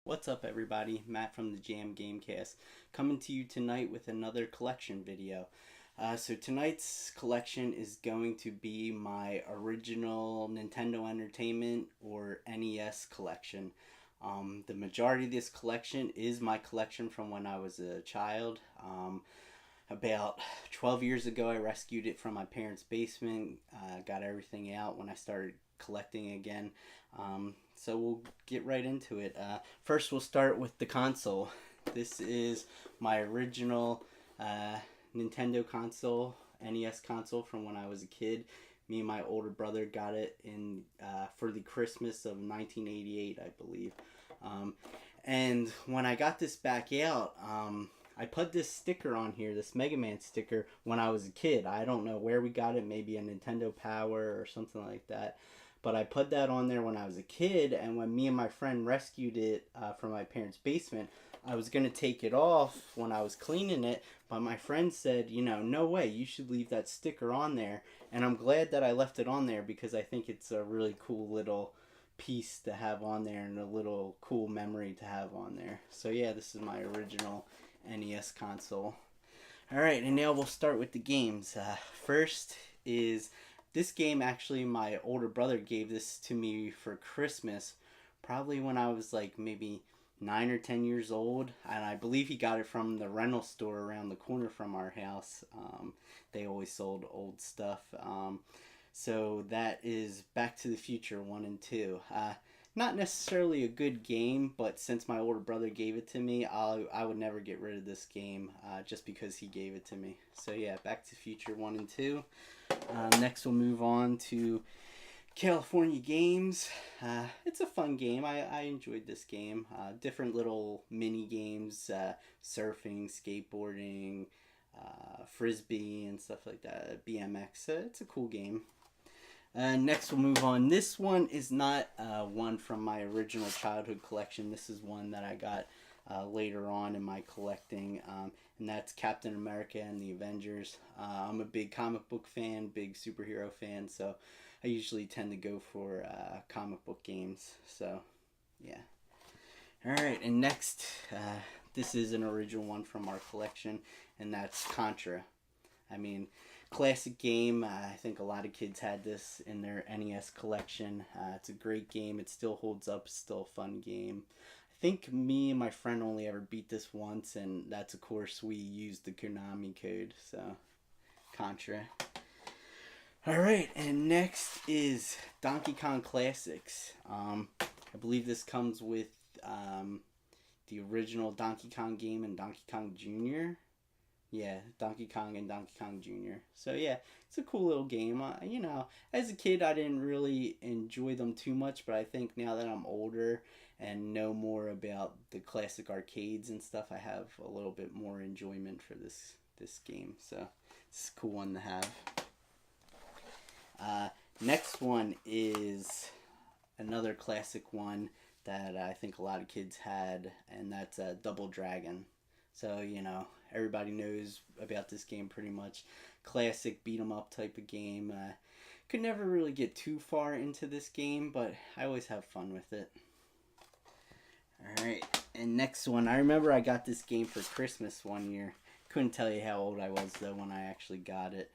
What's up, everybody? Matt from the Jam Gamecast coming to you tonight with another collection video. So tonight's collection is going to be my original Nintendo Entertainment or NES collection. The majority of this collection is my collection from when I was a child. About 12 years ago, I rescued it from my parents' basement, got everything out when I started collecting again. So we'll get right into it. First, we'll start with the console. This is my original Nintendo console, NES console from when I was a kid. Me and my older brother got it in for the Christmas of 1988, I believe. And when I got this back out, I put this sticker on here, this Mega Man sticker, when I was a kid. I don't know where we got it, maybe a Nintendo Power or something like that. But I put that on there when I was a kid, and when me and my friend rescued it from my parents' basement, I was going to take it off when I was cleaning it, but my friend said, no way, you should leave that sticker on there. And I'm glad that I left it on there because I think it's a really cool little piece to have on there and a little cool memory to have on there. So yeah, this is my original NES console. Alright, and now we'll start with the games. First is this game. Actually, my older brother gave this to me for Christmas, probably when I was like maybe 9 or 10 years old, and I believe he got it from the rental store around the corner from our house. They always sold old stuff. So that is Back to the Future 1 and 2. Not necessarily a good game, but since my older brother gave it to me, I would never get rid of this game just because he gave it to me. So yeah, Back to the Future 1 and 2. Next we'll move on to California Games. It's a fun game. I enjoyed this game. Different little mini games, surfing, skateboarding, frisbee and stuff like that, BMX. It's a cool game. Next we'll move on. This one is not one from my original childhood collection. This is one that I got later on in my collecting, and that's Captain America and the Avengers. I'm a big comic book fan, big superhero fan, so I usually tend to go for comic book games. So yeah. Alright, and next, this is an original one from our collection, and that's Contra. I mean, classic game. I think a lot of kids had this in their NES collection. It's a great game. It still holds up. It's still a fun game. I think me and my friend only ever beat this once, and that's, of course, we used the Konami code. So, Contra. Alright, and next is Donkey Kong Classics. I believe this comes with the original Donkey Kong game and Donkey Kong Jr. Yeah, Donkey Kong and Donkey Kong Jr. So yeah, it's a cool little game. As a kid I didn't really enjoy them too much, but I think now that I'm older and know more about the classic arcades and stuff, I have a little bit more enjoyment for this game. So it's a cool one to have. Next one is another classic one that I think a lot of kids had, and that's Double Dragon. So, everybody knows about this game pretty much. Classic beat 'em up type of game. Could never really get too far into this game, but I always have fun with it. Alright, and next one. I remember I got this game for Christmas one year. Couldn't tell you how old I was though when I actually got it.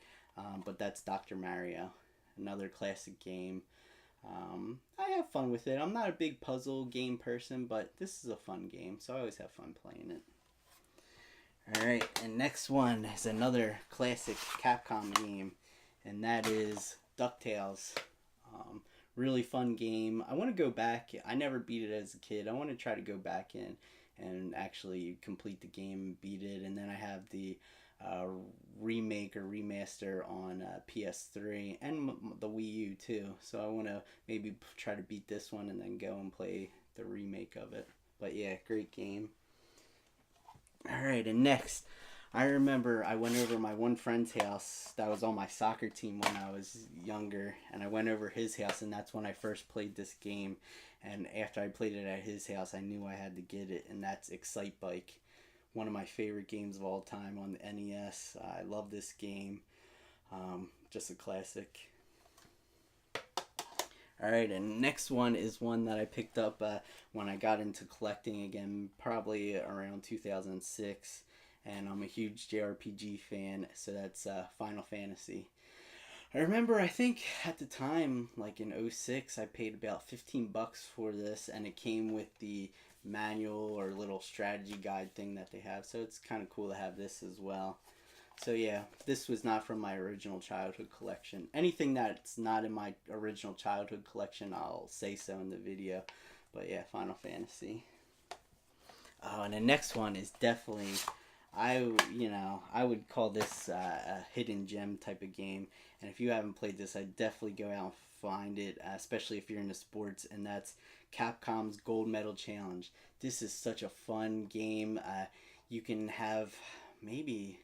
But that's Dr. Mario. Another classic game. I have fun with it. I'm not a big puzzle game person, but this is a fun game, so I always have fun playing it. Alright, and next one is another classic Capcom game, and that is DuckTales. Really fun game. I want to go back. I never beat it as a kid. I want to try to go back in and actually complete the game and beat it. And then I have the remake or remaster on PS3 and the Wii U too. So I want to maybe try to beat this one and then go and play the remake of it. But yeah, great game. Alright, and next, I remember I went over my one friend's house that was on my soccer team when I was younger, and I went over his house, and that's when I first played this game. And after I played it at his house, I knew I had to get it, and that's Excite Bike. One of my favorite games of all time on the NES. I love this game. Just a classic. All right, and next one is one that I picked up when I got into collecting again, probably around 2006, and I'm a huge JRPG fan, so that's Final Fantasy. I remember, I think at the time, like in '06, I paid about 15 bucks for this, and it came with the manual or little strategy guide thing that they have, so it's kind of cool to have this as well. So yeah, this was not from my original childhood collection. Anything that's not in my original childhood collection, I'll say so in the video. But yeah, Final Fantasy. Oh, and the next one is definitely, I would call this a hidden gem type of game. And if you haven't played this, I'd definitely go out and find it, especially if you're into sports. And that's Capcom's Gold Medal Challenge. This is such a fun game. You can have maybe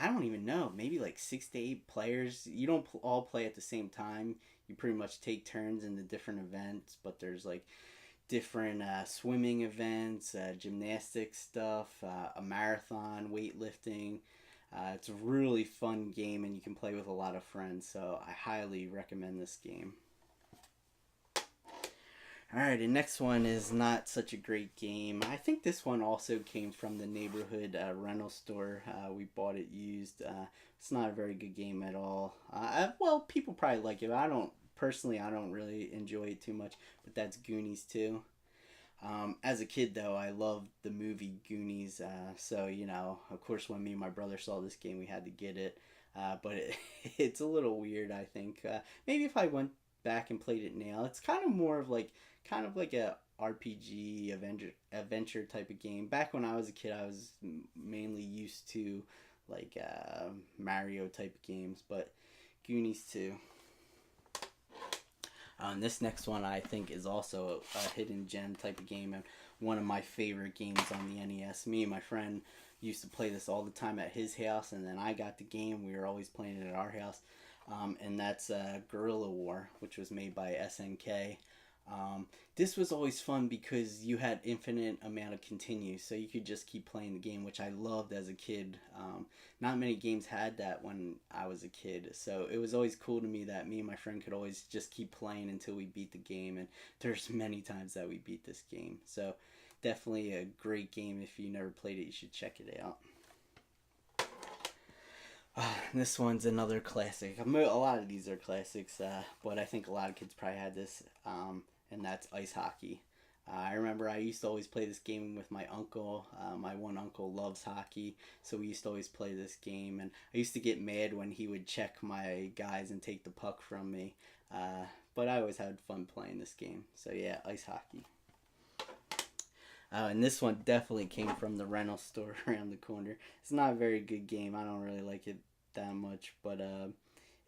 I don't even know, maybe like 6 to 8 players. You don't all play at the same time. You pretty much take turns in the different events, but there's like different swimming events, gymnastics stuff, a marathon, weightlifting. It's a really fun game, and you can play with a lot of friends. So I highly recommend this game. Alright, the next one is not such a great game. I think this one also came from the neighborhood rental store. We bought it used. It's not a very good game at all. Well, people probably like it. I don't really enjoy it too much, but that's Goonies too. As a kid, though, I loved the movie Goonies. So, of course, when me and my brother saw this game, we had to get it. It's a little weird, I think. Maybe if I went back and played it now, it's kind of more of like a RPG adventure type of game. Back when I was a kid, I was mainly used to like Mario type of games, but Goonies too. This next one I think is also a hidden gem type of game, and one of my favorite games on the NES. Me and my friend used to play this all the time at his house, and then I got the game. We were always playing it at our house, and that's Guerrilla War, which was made by SNK. This was always fun because you had infinite amount of continues, so you could just keep playing the game, which I loved as a kid. Not many games had that when I was a kid, so it was always cool to me that me and my friend could always just keep playing until we beat the game, and there's many times that we beat this game. So definitely a great game. If you never played it, you should check it out. This one's another classic. A lot of these are classics, but I think a lot of kids probably had this, and that's ice hockey. I remember I used to always play this game with my uncle. My one uncle loves hockey, so we used to always play this game, and I used to get mad when he would check my guys and take the puck from me, but I always had fun playing this game. So yeah, ice hockey. And this one definitely came from the rental store around the corner. It's not a very good game. I don't really like it that much, but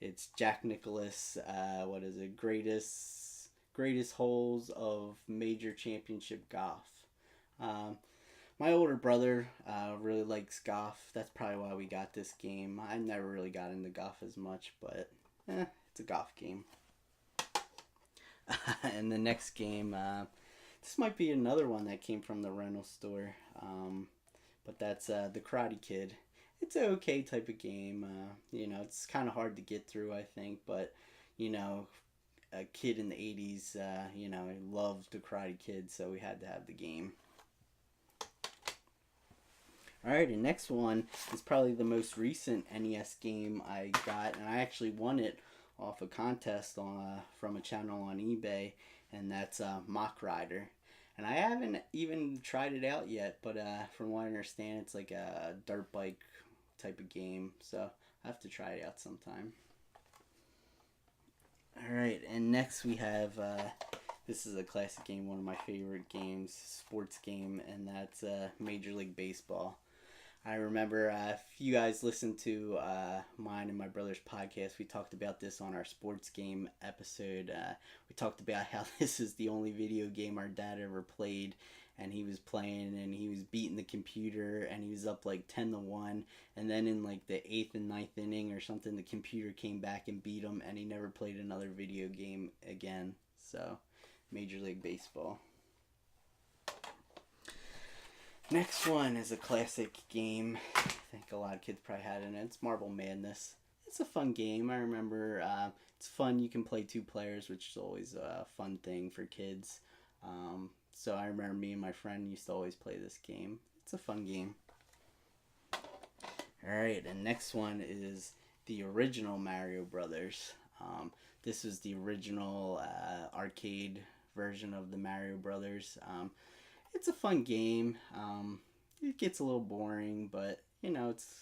it's Jack Nicklaus. What is it? Greatest holes of major championship golf. My older brother really likes golf. That's probably why we got this game. I never really got into golf as much, but it's a golf game. And the next game, this might be another one that came from the rental store, but that's The Karate Kid. It's an okay type of game. It's kind of hard to get through, I think, but a kid in the 80s, loved The Karate Kid, so we had to have the game. Alright, the next one is probably the most recent NES game I got, and I actually won it off a contest from a channel on eBay, and that's Mach Rider. And I haven't even tried it out yet, but from what I understand, it's like a dirt bike type of game, so I have to try it out sometime. Alright, and next we have, this is a classic game, one of my favorite games, sports game, and that's Major League Baseball. I remember if you guys listened to mine and my brother's podcast, we talked about this on our sports game episode. We talked about how this is the only video game our dad ever played, and he was playing and he was beating the computer and he was up like 10-1, and then in like the 8th and 9th inning or something, the computer came back and beat him, and he never played another video game again. So Major League Baseball. Next one is a classic game. I think a lot of kids probably had it, and it's Marble Madness. it's a fun game. I remember it's fun. You can play two players, which is always a fun thing for kids. So I remember me and my friend used to always play this game. It's a fun game. Alright, and next one is the original Mario Brothers. This was the original arcade version of the Mario Brothers. It's a fun game. It gets a little boring, but you know, it's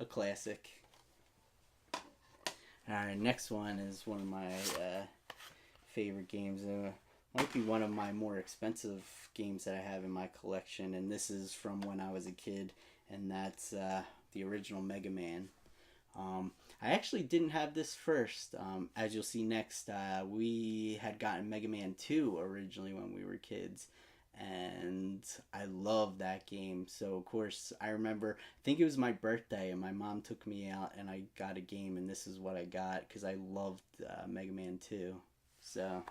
a classic. Alright, next one is one of my favorite games. Might be one of my more expensive games that I have in my collection, and this is from when I was a kid, and that's the original Mega Man. I actually didn't have this first. As you'll see next, we had gotten Mega Man 2 originally when we were kids, and I loved that game. So of course I remember, I think it was my birthday, and my mom took me out and I got a game, and this is what I got because I loved Mega Man 2. So,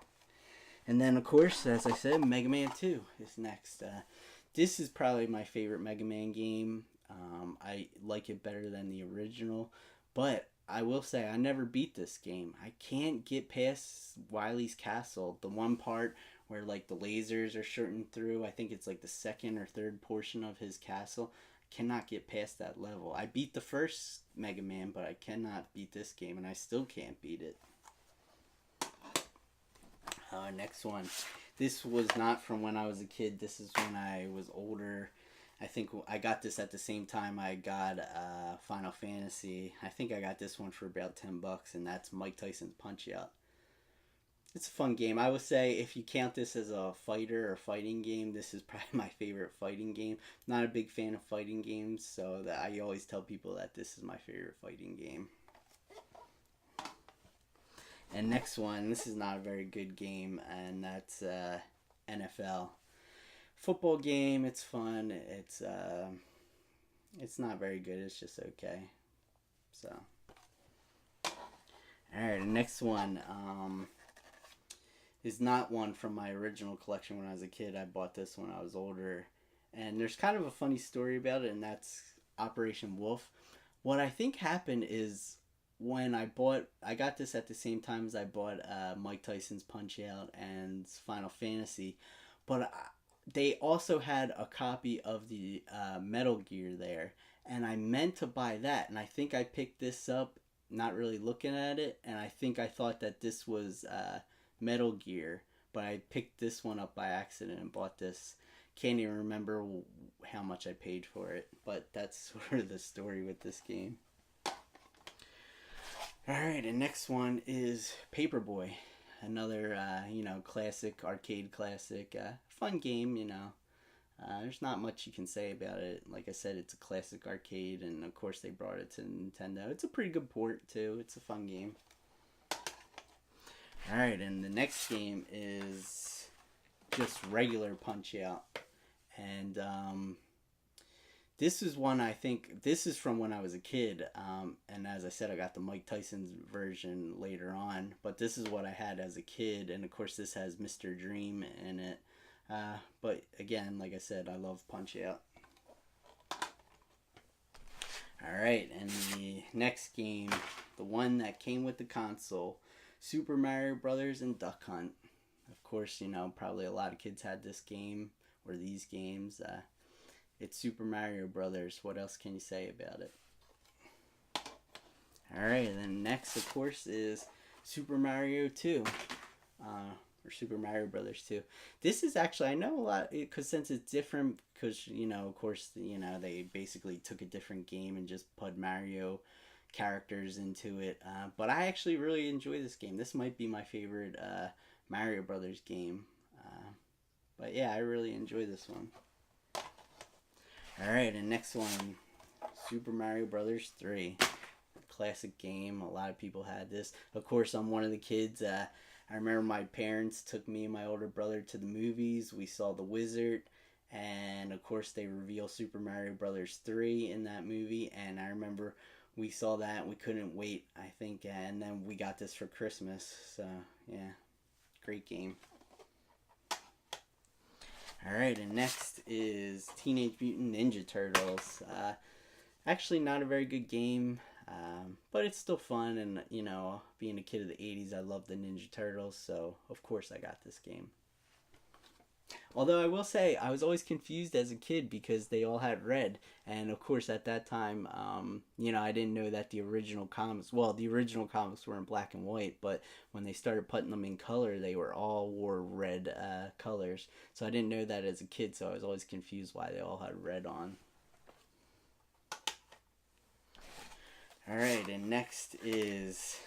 and then of course, as I said, Mega Man 2 is next. This is probably my favorite Mega Man game. I like it better than the original, but I will say I never beat this game. I can't get past Wily's castle. The one part where like the lasers are shooting through, I think it's like the second or third portion of his castle. I cannot get past that level. I beat the first Mega Man, but I cannot beat this game, and I still can't beat it. Next one. This was not from when I was a kid. This is when I was older. I think I got this at the same time I got Final Fantasy. I think I got this one for about $10, and that's Mike Tyson's Punch-Out. It's a fun game. I would say if you count this as a fighter or fighting game, this is probably my favorite fighting game. Not a big fan of fighting games, so that I always tell people that this is my favorite fighting game. And next one, this is not a very good game, and that's NFL. Football game, it's fun. It's not very good. It's just okay. So, alright, the next one is not one from my original collection when I was a kid. I bought this when I was older. And there's kind of a funny story about it, and that's Operation Wolf. What I think happened is when I got this at the same time as I bought Mike Tyson's Punch-Out and Final Fantasy, but they also had a copy of the Metal Gear there, and I meant to buy that, and I think I picked this up not really looking at it, and I think I thought that this was Metal Gear, but I picked this one up by accident and bought this. Can't even remember how much I paid for it, but that's sort of the story with this game. Alright, and next one is Paperboy. Another, classic, arcade classic. Fun game, there's not much you can say about it. Like I said, it's a classic arcade, and of course they brought it to Nintendo. It's a pretty good port, too. It's a fun game. Alright, and the next game is just regular Punch-Out. And, this is one this is from when I was a kid, and as I said, I got the Mike Tyson's version later on, but this is what I had as a kid, and of course this has Mr. Dream in it, but again, like I said, I love Punch-Out. Alright, and the next game, the one that came with the console, Super Mario Brothers and Duck Hunt. Of course, probably a lot of kids had this game, or these games. It's Super Mario Brothers. What else can you say about it? Alright, and then next, of course, is Super Mario 2. Or Super Mario Brothers 2. This is actually, I know a lot, because since it's different, because, of course, they basically took a different game and just put Mario characters into it. But I actually really enjoy this game. This might be my favorite Mario Brothers game. But yeah, I really enjoy this one. Alright, and next one, Super Mario Brothers 3. Classic game. A lot of people had this. Of course, I'm one of the kids. I remember my parents took me and my older brother to the movies. We saw The Wizard, and of course they reveal Super Mario Brothers 3 in that movie, and I remember we saw that and we couldn't wait, I think, and then we got this for Christmas. So, yeah, great game. Alright, and next is Teenage Mutant Ninja Turtles. Actually not a very good game. But it's still fun, and being a kid of the '80s, I love the Ninja Turtles, so of course I got this game. Although I will say, I was always confused as a kid because they all had red, and of course at that time, I didn't know that the original comics. Well, the original comics were in black and white, but when they started putting them in color, they were all wore red colors. So I didn't know that as a kid, so I was always confused why they all had red on. All right, and next is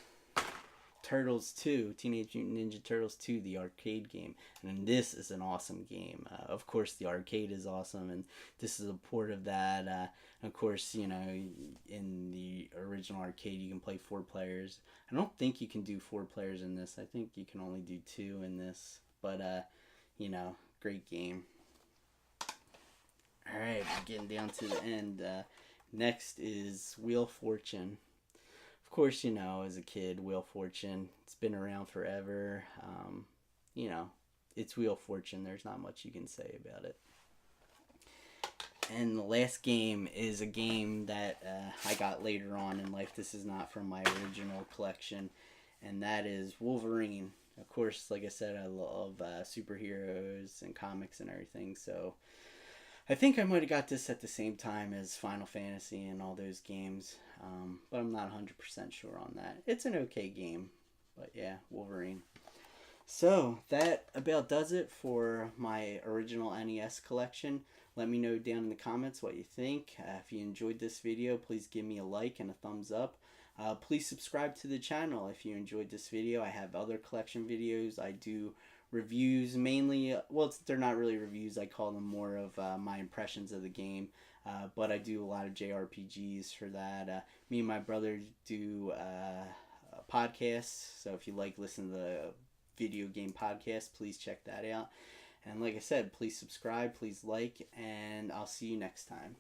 Turtles 2, Teenage Mutant Ninja Turtles 2, the arcade game. And this is an awesome game. Of course, the arcade is awesome, and this is a port of that. Of course, in the original arcade, you can play 4 players. I don't think you can do 4 players in this. I think you can only do 2 in this. But, great game. All right, we're getting down to the end. Next is Wheel Fortune. Of course, as a kid, Wheel Fortune, it's been around forever. It's Wheel Fortune. There's not much you can say about it. And the last game is a game that I got later on in life. This is not from my original collection, and that is Wolverine. Of course, like I said, I love superheroes and comics and everything, so I think I might have got this at the same time as Final Fantasy and all those games, but I'm not 100% sure on that. It's an okay game, but yeah, Wolverine. So that about does it for my original NES collection. Let me know down in the comments what you think. If you enjoyed this video, please give me a like and a thumbs up. Please subscribe to the channel if you enjoyed this video. I have other collection videos. I do reviews mainly. Well, they're not really reviews. I call them more of my impressions of the game. But I do a lot of JRPGs for that. Me and my brother do podcasts. So if you like listening to the video game podcast, please check that out. And like I said, please subscribe, please like, and I'll see you next time.